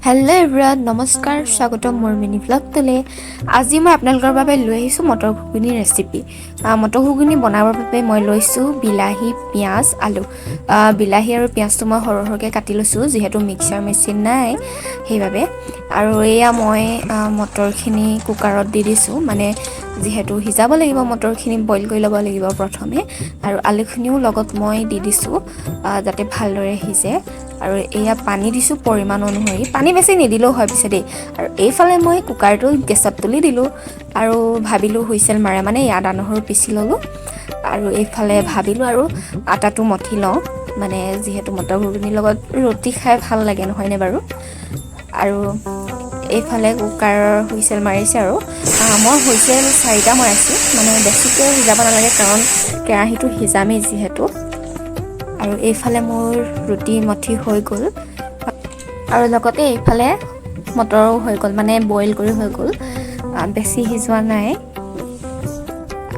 Hello' everyone, নমস্কাৰ, স্বাগতম মোৰ মিনি ভ্লগটোলৈ। আজি মই আপোনালোকৰ বাবে লৈ আহিছোঁ মটৰ ঘুগুনিৰ ৰেচিপি। মটৰ ঘুগুনি বনাবৰ বাবে মই লৈছোঁ বিলাহী, পিঁয়াজ, আলু। বিলাহী আৰু পিঁয়াজটো মই সৰু সৰুকৈ কাটি লৈছোঁ, যিহেতু মিক্সাৰ মেচিন নাই সেইবাবে। আৰু এয়া মই মটৰখিনি কুকাৰত দি দিছোঁ, মানে যিহেতু সিজাব লাগিব, মটৰখিনি বইল কৰি ল'ব লাগিব প্ৰথমে। আৰু আলুখিনিও লগত মই দি দিছোঁ যাতে ভালদৰে সিজে। আৰু এয়া পানী দিছোঁ পৰিমাণ অনুসৰি, পানী বেছি নিদিলেও হয় পিছে দেই। আৰু এইফালে মই কুকাৰটো গেছত তুলি দিলোঁ আৰু ভাবিলোঁ হুইচেল মাৰে মানে আদা নহৰু পিচি ল'লোঁ। আৰু এইফালে ভাবিলোঁ আৰু আটাটো মঠি লওঁ, মানে যিহেতু মটৰ ঘুগুনিৰ লগত ৰুটি খাই ভাল লাগে নহয়নে বাৰু। আৰু এইফালে কুকাৰৰ হুইচেল মাৰিছে আৰু মই হুইচেল 4টা মৰাইছোঁ, মানে বেছিকৈ সিজাব নালাগে কাৰণ কেৰাহীটো সিজামেই যিহেতু। আৰু এইফালে মোৰ ৰুটি মঠি হৈ গ'ল আৰু লগতে এইফালে মটৰো হৈ গ'ল, মানে বইল কৰি হৈ গ'ল, বেছি সিজোৱা নাই।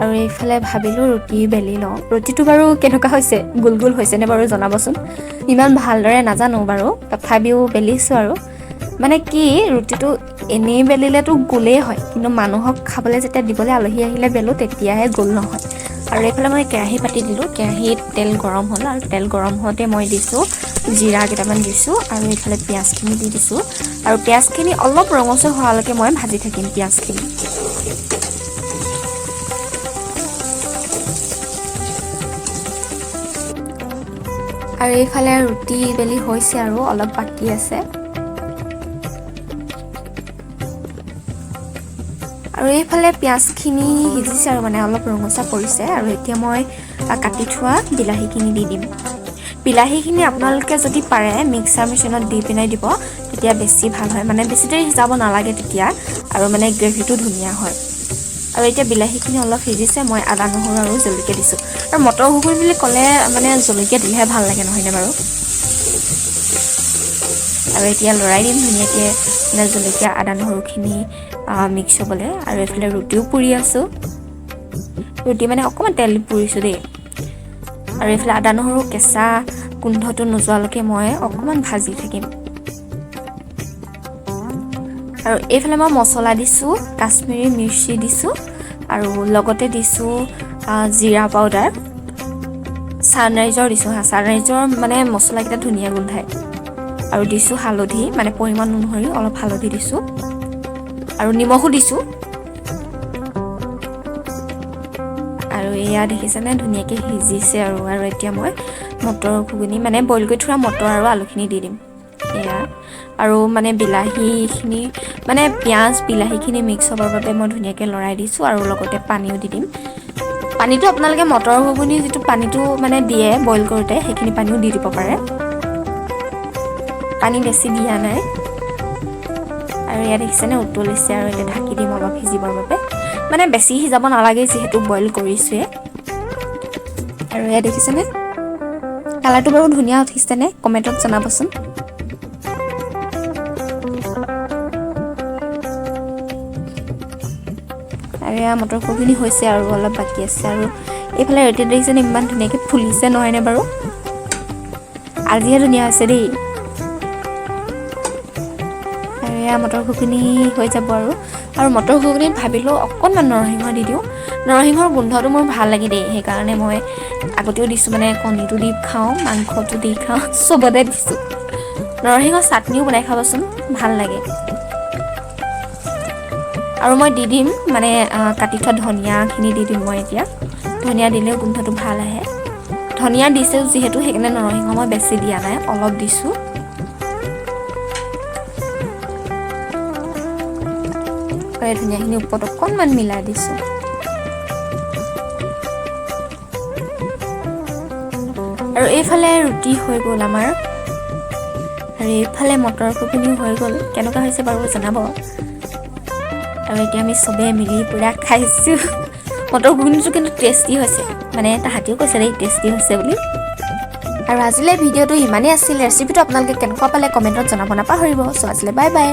আৰু এইফালে ভাবিলোঁ ৰুটি বেলি লওঁ। ৰুটিটো বাৰু কেনেকুৱা হৈছে, গোল গোল হৈছেনে বাৰু জনাবচোন। ইমান ভালদৰে নাজানো বাৰু, তথাপিও বেলিছোঁ আৰু। মানে কি, ৰুটিটো এনেই বেলিলেতো গোলেই হয়, কিন্তু মানুহক খাবলৈ যেতিয়া দিবলৈ আলহী আহিলে বেলোঁ তেতিয়াহে গোল নহয়। আৰু এইফালে মই কেৰাহী পাতি দিলোঁ, কেৰাহীত তেল গৰম হ'ল আৰু তেল গৰম হওঁতে মই দিছোঁ জিৰা কেইটামান দিছোঁ আৰু এইফালে পিঁয়াজখিনি দি দিছোঁ। আৰু পিঁয়াজখিনি অলপ ৰঙচুৱা হোৱালৈকে মই ভাজি থাকিম পিঁয়াজখিনি। আৰু এইফালে ৰুটি বেলি হৈছে আৰু অলপ বাকী আছে। আৰু এইফালে পিঁয়াজখিনি সিজিছে আৰু মানে অলপ ৰঙচুৱা পৰিছে। আৰু এতিয়া মই কাটি থোৱা বিলাহীখিনি দি দিম। বিলাহীখিনি আপোনালোকে যদি পাৰে মিক্সাৰ মেচিনত দি পিনে দিব, তেতিয়া বেছি ভাল হয়, মানে বেছি দেৰি সিজাব নালাগে তেতিয়া, আৰু মানে গ্ৰেভিটো ধুনীয়া হয়। আৰু এতিয়া বিলাহীখিনি অলপ সিজিছে, মই আদা নহৰু আৰু জলকীয়া দিছোঁ। আৰু মটৰ ঘুগুনি বুলি ক'লে মানে জলকীয়া দিলেহে ভাল লাগে নহয়নে বাৰু। আৰু এতিয়া লৰাই দিম ধুনীয়াকৈ, মানে জলকীয়া আদা নহৰুখিনি মিক্স হ'বলৈ। আৰু এইফালে ৰুটিও পুৰি আছোঁ, ৰুটি মানে অকণমান তেল পুৰিছোঁ দেই। আৰু এইফালে আদা নহৰু কেঁচা গোন্ধটো নোযোৱালৈকে মই অকণমান ভাজি থাকিম। আৰু এইফালে মই মছলা দিছোঁ, কাশ্মীৰী মিৰ্চি দিছোঁ, আৰু লগতে দিছোঁ জিৰা পাউডাৰ, ছানৰাইজৰ দিছোঁ ছানৰাইজৰ মানে মছলাকেইটা ধুনীয়া গোন্ধায়। আৰু দিছোঁ হালধি, মানে পৰিমাণ অনুসৰি অলপ হালধি দিছোঁ, আৰু নিমখো দিছোঁ। আৰু এয়া দেখিছেনে ধুনীয়াকৈ সিজিছে আৰু এতিয়া মই মটৰ ঘুগুনি, মানে বইল কৰি থোৱা মটৰ আৰু আলুখিনি দি দিম এয়া। আৰু মানে বিলাহীখিনি, মানে পিঁয়াজ বিলাহীখিনি মিক্স হ'বৰ বাবে মই ধুনীয়াকৈ লৰাই দিছোঁ, আৰু লগতে পানীও দি দিম। পানীটো আপোনালোকে মটৰ ঘুগুনি যিটো পানীটো মানে দিয়ে বইল কৰোঁতে, সেইখিনি পানীও দি দিব পাৰে, পানী বেছি দিয়া নাই। আৰু ইয়াত দেখিছেনে উতলিছে, আৰু এতিয়া ঢাকি দিম অলপ সিজিবৰ বাবে, মানে বেছি সিজাব নালাগে যিহেতু বইল কৰিছোৱে। আৰু এয়া দেখিছেনে কালাৰটো বাৰু ধুনীয়া উঠিছেনে, কমেণ্টত জনাবচোন। আৰু এয়া মটৰ ঘুগুনি হৈছে আৰু অলপ বাকী আছে। আৰু এইফালে ৰুটি দেখিছেনে ইমান ধুনীয়াকৈ ফুলিছে নহয়নে বাৰু, আজিহে ধুনীয়া হৈছে দেই। আৰু এয়া মটৰ ঘুগুনি হৈ যাব আৰু মটৰ ঘুগুনিত ভাবিলোঁ অকণমান নৰসিংহ দি দিওঁ। নৰসিংহৰ গোন্ধটো মোৰ ভাল লাগে দেই, সেইকাৰণে মই আগতেও দিছোঁ, মানে কণীটো দি খাওঁ, মাংসটো দি খাওঁ, চবতে দিছোঁ। নৰসিংহ চাটনিও বনাই খাবচোন, ভাল লাগে। আৰু মই দি দিম মানে কাটি থোৱা ধনিয়াখিনি দি দিম মই এতিয়া, ধনিয়া দিলেও গোন্ধটো ভাল আহে। ধনিয়া দিছোঁ যিহেতু সেইকাৰণে নৰসিংহ মই বেছি দিয়া নাই, অলপ দিছোঁ। ধনিয়াখিনি ওপৰত অকণমান মিলাই দিছোঁ। আৰু এইফালে ৰুটি হৈ গ'ল আমাৰ, আৰু এইফালে মটৰ ঘুগুনিও হৈ গ'ল। কেনেকুৱা হৈছে বাৰু জনাব। আৰু এতিয়া আমি চবেই মিলি পূৰা খাইছোঁ। মটৰ ঘুগুনিটো কিন্তু টেষ্টি হৈছে, মানে তাহাঁতিও কৈছে দেই টেষ্টি হৈছে বুলি। আৰু আজিলৈ ভিডিঅ'টো ইমানেই আছিল। ৰেচিপিটো আপোনালোকে কেনেকুৱা পালে কমেণ্টত জনাব নাপাহৰিব। চ' আজিলৈ বাই বাই।